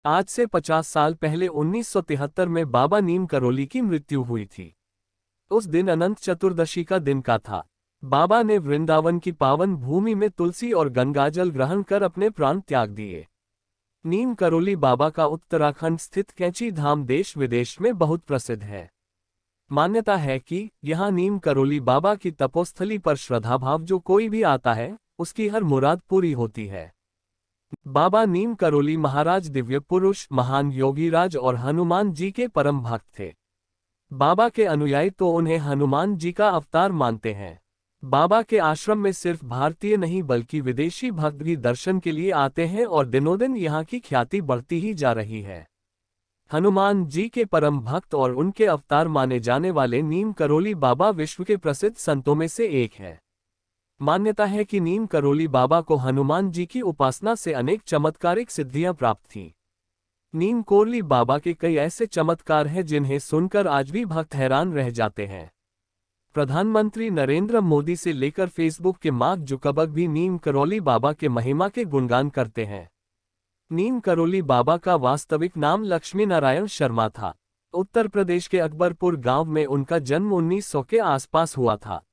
आज से 50 साल पहले 1973 में बाबा नीम करोली की मृत्यु हुई थी। उस दिन अनंत चतुर्दशी का दिन का था। बाबा ने वृंदावन की पावन भूमि में तुलसी और गंगाजल ग्रहण कर अपने प्राण त्याग दिए। नीम करोली बाबा का उत्तराखंड स्थित कैंची धाम देश विदेश में बहुत प्रसिद्ध है। मान्यता है कि यहाँ नीम करोली बाबा की तपोस्थली पर श्रद्धाभाव जो कोई भी आता है उसकी हर मुराद पूरी होती है। बाबा नीम करोली महाराज दिव्य पुरुष, महान योगीराज और हनुमान जी के परम भक्त थे। बाबा के अनुयायी तो उन्हें हनुमान जी का अवतार मानते हैं। बाबा के आश्रम में सिर्फ भारतीय नहीं बल्कि विदेशी भक्त भी दर्शन के लिए आते हैं और दिनों दिन यहाँ की ख्याति बढ़ती ही जा रही है। हनुमान जी के परम भक्त और उनके अवतार माने जाने वाले नीम करोली बाबा विश्व के प्रसिद्ध संतों में से एक है। मान्यता है कि नीम करोली बाबा को हनुमान जी की उपासना से अनेक चमत्कारिक सिद्धियां प्राप्त थीं। नीम करोली बाबा के कई ऐसे चमत्कार हैं जिन्हें सुनकर आज भी भक्त हैरान रह जाते हैं। प्रधानमंत्री नरेंद्र मोदी से लेकर फेसबुक के मार्क जुकरबर्ग भी नीम करोली बाबा के महिमा के गुणगान करते हैं। नीम करोली बाबा का वास्तविक नाम लक्ष्मी नारायण शर्मा था। उत्तर प्रदेश के अकबरपुर गांव में उनका जन्म 1900 के आसपास हुआ था।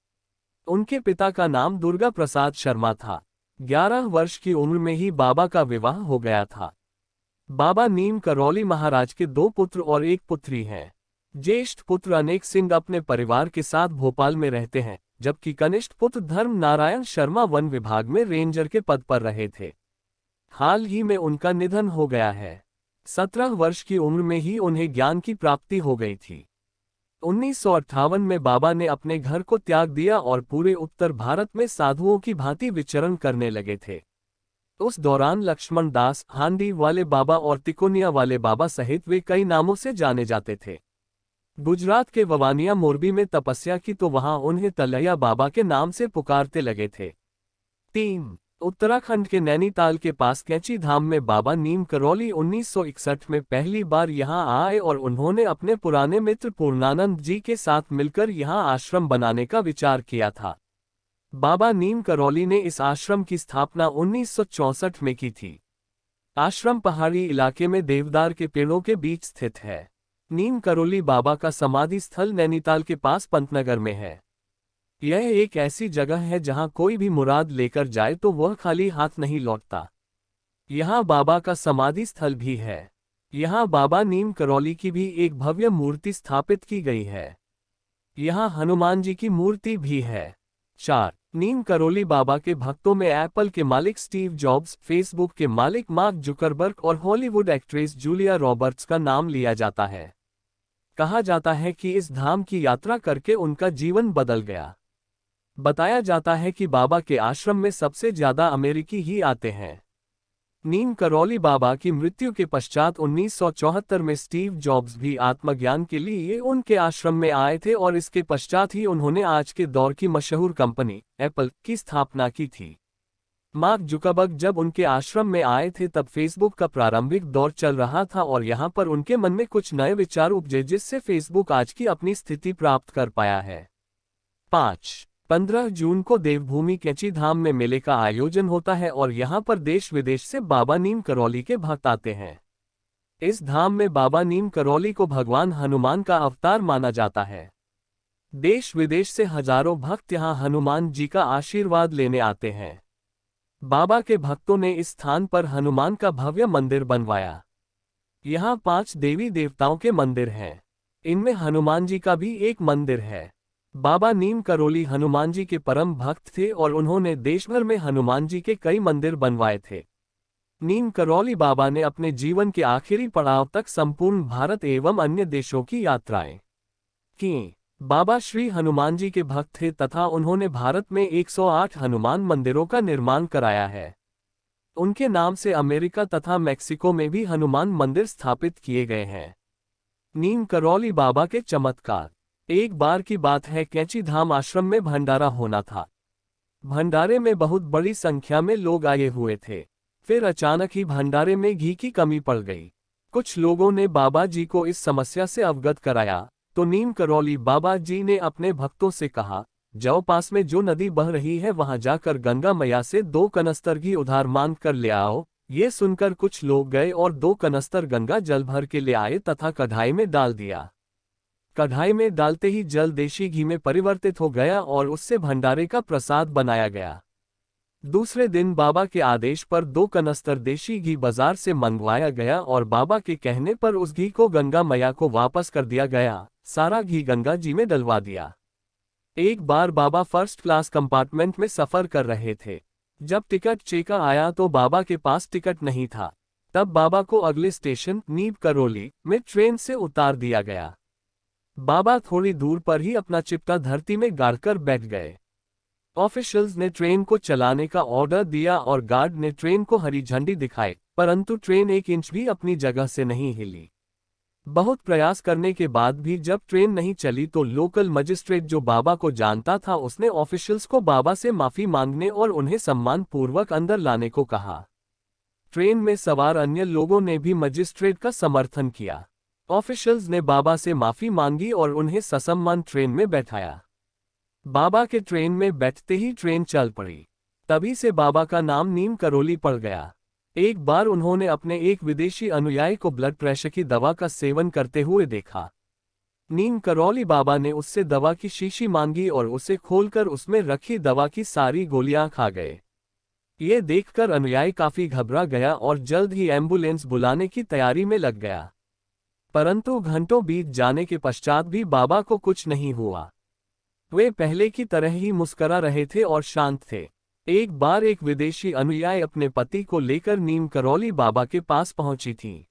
उनके पिता का नाम दुर्गा प्रसाद शर्मा था। 11 वर्ष की उम्र में ही बाबा का विवाह हो गया था। बाबा नीम करोली महाराज के 2 पुत्र और 1 पुत्री हैं। ज्येष्ठ पुत्र अनेक सिंह अपने परिवार के साथ भोपाल में रहते हैं, जबकि कनिष्ठ पुत्र धर्म नारायण शर्मा वन विभाग में रेंजर के पद पर रहे थे। हाल ही में उनका निधन हो गया है। 17 वर्ष की उम्र में ही उन्हें ज्ञान की प्राप्ति हो गई थी। 1958 में बाबा ने अपने घर को त्याग दिया और पूरे उत्तर भारत में साधुओं की भांति विचरण करने लगे थे। उस दौरान लक्ष्मण दास, हांडी वाले बाबा और तिकोनिया वाले बाबा सहित वे कई नामों से जाने जाते थे। गुजरात के ववानिया मोरबी में तपस्या की तो वहां उन्हें तलैया बाबा के नाम से पुकारते लगे थे। 3. उत्तराखंड के नैनीताल के पास कैंची धाम में बाबा नीम करोली 1961 में पहली बार यहां आए और उन्होंने अपने पुराने मित्र पूर्णानंद जी के साथ मिलकर यहां आश्रम बनाने का विचार किया था। बाबा नीम करोली ने इस आश्रम की स्थापना 1964 में की थी। आश्रम पहाड़ी इलाके में देवदार के पेड़ों के बीच स्थित है। नीम करोली बाबा का समाधि स्थल नैनीताल के पास पंतनगर में है। यह एक ऐसी जगह है जहां कोई भी मुराद लेकर जाए तो वह खाली हाथ नहीं लौटता। यहां बाबा का समाधि स्थल भी है। यहां बाबा नीम करोली की भी एक भव्य मूर्ति स्थापित की गई है। यहां हनुमान जी की मूर्ति भी है। 4. नीम करोली बाबा के भक्तों में एप्पल के मालिक स्टीव जॉब्स, फेसबुक के मालिक मार्क जुकरबर्ग और हॉलीवुड एक्ट्रेस जूलिया रॉबर्ट्स का नाम लिया जाता है। कहा जाता है कि इस धाम की यात्रा करके उनका जीवन बदल गया। बताया जाता है कि बाबा के आश्रम में सबसे ज्यादा अमेरिकी ही आते हैं। नीम करोली बाबा की मृत्यु के पश्चात 1974 में स्टीव जॉब्स भी आत्मज्ञान के लिए उनके आश्रम में आए थे और इसके पश्चात ही उन्होंने आज के दौर की मशहूर कंपनी एप्पल की स्थापना की थी। मार्क जुकरबर्ग जब उनके आश्रम में आए थे तब फेसबुक का प्रारंभिक दौर चल रहा था और यहाँ पर उनके मन में कुछ नए विचार उपजे जिससे फेसबुक आज की अपनी स्थिति प्राप्त कर पाया है। 5. 15 जून को देवभूमि कैंची धाम में मेले का आयोजन होता है और यहाँ पर देश विदेश से बाबा नीम करोली के भक्त आते हैं। इस धाम में बाबा नीम करोली को भगवान हनुमान का अवतार माना जाता है। देश विदेश से हजारों भक्त यहाँ हनुमान जी का आशीर्वाद लेने आते हैं। बाबा के भक्तों ने इस स्थान पर हनुमान का भव्य मंदिर बनवाया। यहाँ 5 देवी देवताओं के मंदिर हैं। इनमें हनुमान जी का भी एक मंदिर है। बाबा नीम करोली हनुमान जी के परम भक्त थे और उन्होंने देशभर में हनुमान जी के कई मंदिर बनवाए थे। नीम करोली बाबा ने अपने जीवन के आखिरी पड़ाव तक संपूर्ण भारत एवं अन्य देशों की यात्राएं की। बाबा श्री हनुमान जी के भक्त थे तथा उन्होंने भारत में 108 हनुमान मंदिरों का निर्माण कराया है। उनके नाम से अमेरिका तथा मैक्सिको में भी हनुमान मंदिर स्थापित किए गए हैं। नीम करोली बाबा के चमत्कार। एक बार की बात है, कैंची धाम आश्रम में भंडारा होना था। भंडारे में बहुत बड़ी संख्या में लोग आए हुए थे। फिर अचानक ही भंडारे में घी की कमी पड़ गई। कुछ लोगों ने बाबा जी को इस समस्या से अवगत कराया तो नीम करोली बाबा जी ने अपने भक्तों से कहा, जाओ पास में जो नदी बह रही है वहां जाकर गंगा मैया से 2 कनस्तर घी उधार मांग कर ले आओ। ये सुनकर कुछ लोग गए और 2 कनस्तर गंगा जल भर के ले आए तथा कढ़ाई में डाल दिया। कढ़ाई में डालते ही जल देशी घी में परिवर्तित हो गया और उससे भंडारे का प्रसाद बनाया गया। दूसरे दिन बाबा के आदेश पर 2 कनस्तर देशी घी बाजार से मंगवाया गया और बाबा के कहने पर उस घी को गंगा मैया को वापस कर दिया गया। सारा घी गंगा जी में डलवा दिया। एक बार बाबा फर्स्ट क्लास कंपार्टमेंट में सफर कर रहे थे। जब टिकट चेकर आया तो बाबा के पास टिकट नहीं था। तब बाबा को अगले स्टेशन नीम करौली में ट्रेन से उतार दिया गया। बाबा थोड़ी दूर पर ही अपना चिपटा धरती में गाड़कर बैठ गए। ऑफिशियल्स ने ट्रेन को चलाने का ऑर्डर दिया और गार्ड ने ट्रेन को हरी झंडी दिखाई, परंतु ट्रेन 1 इंच भी अपनी जगह से नहीं हिली। बहुत प्रयास करने के बाद भी जब ट्रेन नहीं चली तो लोकल मजिस्ट्रेट जो बाबा को जानता था उसने ऑफिशियल्स को बाबा से माफी मांगने और उन्हें सम्मान पूर्वक अंदर लाने को कहा। ट्रेन में सवार अन्य लोगों ने भी मजिस्ट्रेट का समर्थन किया। ऑफिशियल्स ने बाबा से माफी मांगी और उन्हें ससम्मान ट्रेन में बैठाया। बाबा के ट्रेन में बैठते ही ट्रेन चल पड़ी। तभी से बाबा का नाम नीम करौली पड़ गया। एक बार उन्होंने अपने एक विदेशी अनुयायी को ब्लड प्रेशर की दवा का सेवन करते हुए देखा। नीम करौली बाबा ने उससे दवा की शीशी मांगी और उसे खोलकर उसमें रखी दवा की सारी गोलियां खा गए। ये देखकर अनुयायी काफी घबरा गया और जल्द ही एम्बुलेंस बुलाने की तैयारी में लग गया। परंतु घंटों बीत जाने के पश्चात भी बाबा को कुछ नहीं हुआ। वे पहले की तरह ही मुस्कुरा रहे थे और शांत थे। एक बार एक विदेशी अनुयायी अपने पति को लेकर नीम करौली बाबा के पास पहुंची थी।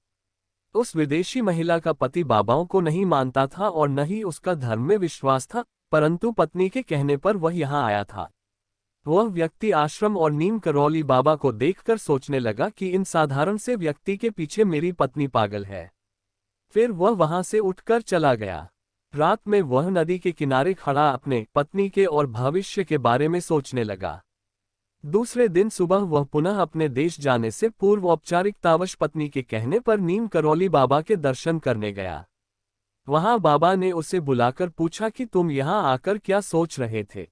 उस विदेशी महिला का पति बाबाओं को नहीं मानता था और न ही उसका धर्म में विश्वास था, परंतु पत्नी के कहने पर वह यहाँ आया था। वह व्यक्ति आश्रम और नीम करौली बाबा को देखकर सोचने लगा कि इन साधारण से व्यक्ति के पीछे मेरी पत्नी पागल है। फिर वह वहां से उठकर चला गया। रात में वह नदी के किनारे खड़ा अपने पत्नी के और भविष्य के बारे में सोचने लगा। दूसरे दिन सुबह वह पुनः अपने देश जाने से पूर्व औपचारिकतावश पत्नी के कहने पर नीम करौली बाबा के दर्शन करने गया। वहां बाबा ने उसे बुलाकर पूछा कि तुम यहाँ आकर क्या सोच रहे थे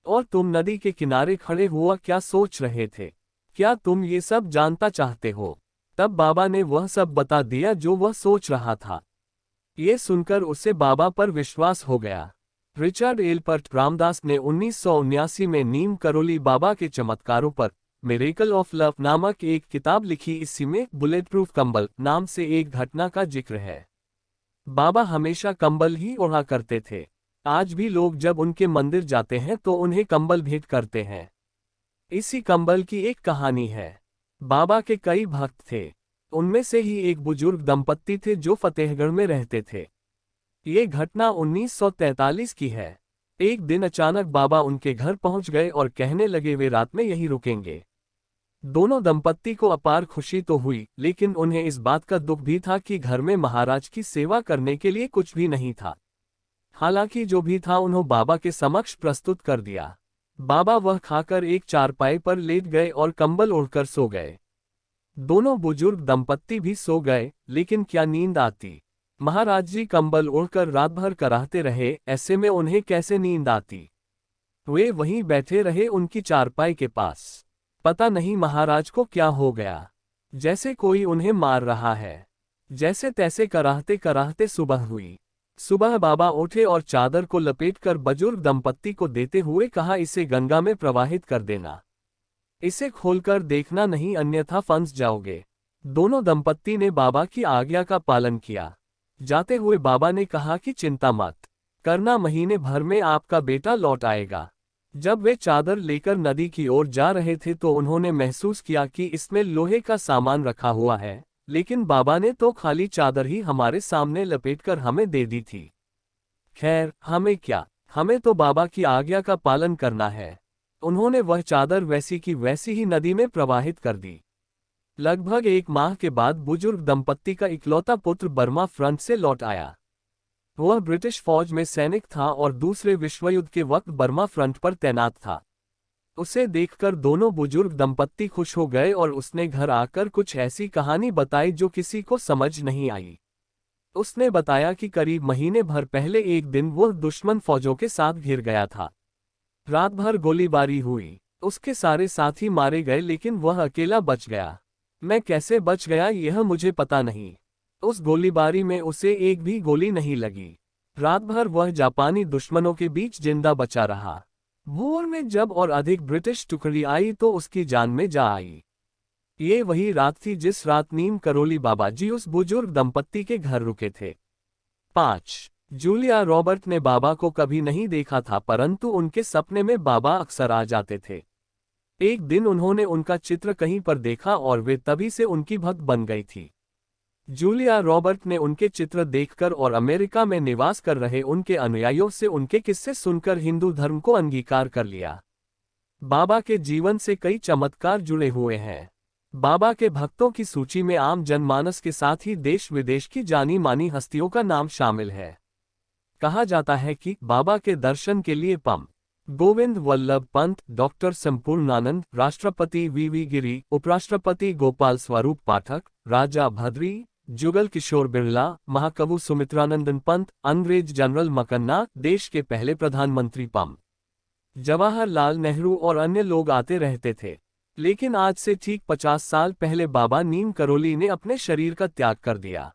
और तुम नदी के किनारे खड़े हुआ क्या सोच रहे थे, क्या तुम ये सब जानता चाहते हो? तब बाबा ने वह सब बता दिया जो वह सोच रहा था। ये सुनकर उसे बाबा पर विश्वास हो गया। रिचर्ड एल्पर्ट रामदास ने 1979 में नीम करौली बाबा के चमत्कारों पर मिरेकल ऑफ लव नामक एक किताब लिखी। इसी में बुलेट प्रूफ कंबल नाम से एक घटना का जिक्र है। बाबा हमेशा कंबल ही ओढ़ा करते थे। आज भी लोग जब उनके मंदिर जाते हैं तो उन्हें कंबल भेंट करते हैं। इसी कंबल की एक कहानी है। बाबा के कई भक्त थे। उनमें से ही एक बुजुर्ग दंपत्ति थे जो फतेहगढ़ में रहते थे। ये घटना 1943 की है। एक दिन अचानक बाबा उनके घर पहुंच गए और कहने लगे वे रात में यहीं रुकेंगे। दोनों दंपत्ति को अपार खुशी तो हुई, लेकिन उन्हें इस बात का दुख भी था कि घर में महाराज की सेवा करने के लिए कुछ भी नहीं था। हालांकि जो भी था उन्होंने बाबा के समक्ष प्रस्तुत कर दिया। बाबा वह खाकर एक चारपाई पर लेट गए और कंबल ओढ़कर सो गए। दोनों बुजुर्ग दंपत्ति भी सो गए, लेकिन क्या नींद आती। महाराज जी कंबल ओढ़कर रात भर कराहते रहे, ऐसे में उन्हें कैसे नींद आती। वे वहीं बैठे रहे उनकी चारपाई के पास। पता नहीं महाराज को क्या हो गया, जैसे कोई उन्हें मार रहा है। जैसे तैसे कराहते कराहते सुबह हुई। सुबह बाबा उठे और चादर को लपेटकर बुजुर्ग दंपत्ति को देते हुए कहा, इसे गंगा में प्रवाहित कर देना। इसे खोलकर देखना नहीं, अन्यथा फंस जाओगे। दोनों दंपत्ति ने बाबा की आज्ञा का पालन किया। जाते हुए बाबा ने कहा कि चिंता मत करना, महीने भर में आपका बेटा लौट आएगा। जब वे चादर लेकर नदी की ओर जा रहे थे तो उन्होंने महसूस किया कि इसमें लोहे का सामान रखा हुआ है, लेकिन बाबा ने तो खाली चादर ही हमारे सामने लपेटकर हमें दे दी थी। खैर, हमें क्या, हमें तो बाबा की आज्ञा का पालन करना है। उन्होंने वह चादर वैसी की वैसी ही नदी में प्रवाहित कर दी। लगभग 1 माह के बाद बुजुर्ग दंपत्ति का इकलौता पुत्र बर्मा फ्रंट से लौट आया। वह ब्रिटिश फौज में सैनिक था और दूसरे विश्वयुद्ध के वक्त बर्मा फ्रंट पर तैनात था। उसे देखकर दोनों बुजुर्ग दंपत्ति खुश हो गए और उसने घर आकर कुछ ऐसी कहानी बताई जो किसी को समझ नहीं आई। उसने बताया कि करीब महीने भर पहले एक दिन वह दुश्मन फौजों के साथ घिर गया था। रात भर गोलीबारी हुई, उसके सारे साथी मारे गए लेकिन वह अकेला बच गया। मैं कैसे बच गया यह मुझे पता नहीं। उस गोलीबारी में उसे एक भी गोली नहीं लगी। रात भर वह जापानी दुश्मनों के बीच जिंदा बचा रहा। भोर में जब और अधिक ब्रिटिश टुकड़ी आई तो उसकी जान में जा आई। ये वही रात थी जिस रात नीम करोली बाबा जी उस बुजुर्ग दंपत्ति के घर रुके थे। 5. जूलिया रॉबर्ट ने बाबा को कभी नहीं देखा था, परंतु उनके सपने में बाबा अक्सर आ जाते थे। एक दिन उन्होंने उनका चित्र कहीं पर देखा और वे तभी से उनकी भक्त बन गई थी। जूलिया रॉबर्ट ने उनके चित्र देखकर और अमेरिका में निवास कर रहे उनके अनुयायियों से उनके किस्से सुनकर हिंदू धर्म को अंगीकार कर लिया। बाबा के जीवन से कई चमत्कार जुड़े हुए हैं। बाबा के भक्तों की सूची में आम जनमानस के साथ ही देश विदेश की जानी मानी हस्तियों का नाम शामिल है। कहा जाता है कि बाबा के दर्शन के लिए पं. गोविंद वल्लभ पंत, डॉक्टर संपूर्णानंद, राष्ट्रपति वी गिरी, उपराष्ट्रपति गोपाल स्वरूप पाठक, राजा भद्री, जुगल किशोर बिरला, महाकवि सुमित्रानंदन पंत, अंग्रेज जनरल मकन्ना, देश के पहले प्रधानमंत्री पं. जवाहरलाल नेहरू और अन्य लोग आते रहते थे। लेकिन आज से ठीक 50 साल पहले बाबा नीम करोली ने अपने शरीर का त्याग कर दिया।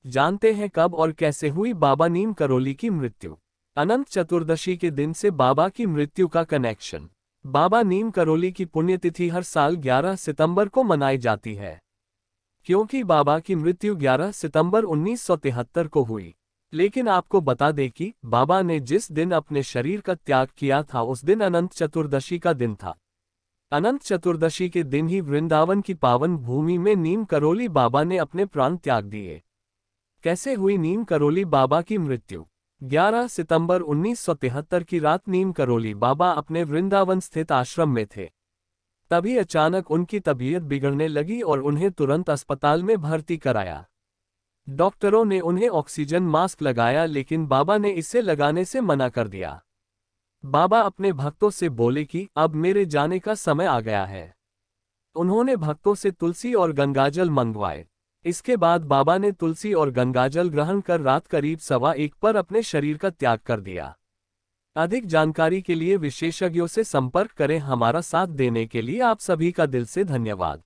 जानते हैं कब और कैसे हुई बाबा नीम करोली की मृत्यु? अनंत चतुर्दशी के दिन से बाबा की मृत्यु का कनेक्शन। बाबा नीम करोली की पुण्यतिथि हर साल 11 सितंबर को मनाई जाती है। क्योंकि बाबा की मृत्यु 11 सितंबर 1973 को हुई। लेकिन आपको बता दें कि बाबा ने जिस दिन अपने शरीर का त्याग किया था उस दिन अनंत चतुर्दशी का दिन था। अनंत चतुर्दशी के दिन ही वृंदावन की पावन भूमि में नीम करोली बाबा ने अपने प्राण त्याग दिए। कैसे हुई नीम करोली बाबा की मृत्यु? 11 सितंबर 1973 की रात नीम करोली बाबा अपने वृंदावन स्थित आश्रम में थे। तभी अचानक उनकी तबीयत बिगड़ने लगी और उन्हें तुरंत अस्पताल में भर्ती कराया। डॉक्टरों ने उन्हें ऑक्सीजन मास्क लगाया, लेकिन बाबा ने इसे लगाने से मना कर दिया। बाबा अपने भक्तों से बोले कि अब मेरे जाने का समय आ गया है। उन्होंने भक्तों से तुलसी और गंगाजल मंगवाए। इसके बाद बाबा ने तुलसी और गंगाजल ग्रहण कर रात करीब 1:15 पर अपने शरीर का त्याग कर दिया। अधिक जानकारी के लिए विशेषज्ञों से संपर्क करें। हमारा साथ देने के लिए आप सभी का दिल से धन्यवाद।